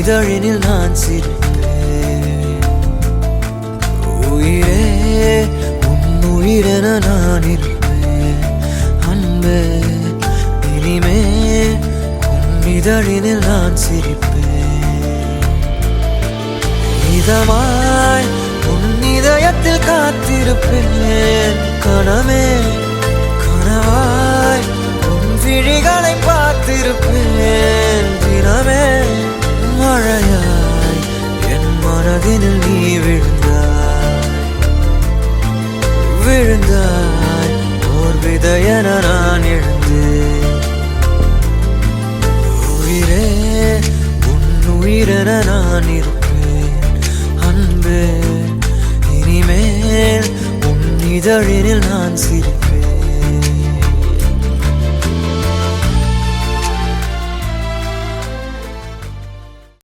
இதழினில் நான் சிரிப்பேன். உயிரே உன் உயிரென நான் இருப்பேன். அன்பே இனிமே உன் இதழினில் நான் சிரிப்பேன். இதமாய் உன் இதயத்தில் காத்திருப்பேன். கனமே கனவாய் உன் விழிகளை பார்த்திருப்பேன். தினமே மழையாய் என் மனதினில் நீ விழுந்தாய் ஓர் விதையென நான் எழுந்தேன். உயிரே உன் உயிரென நான் இருப்பேன். அன்பே இனிமேல் உன் இதழினில் நான் சிரிப்பேன்.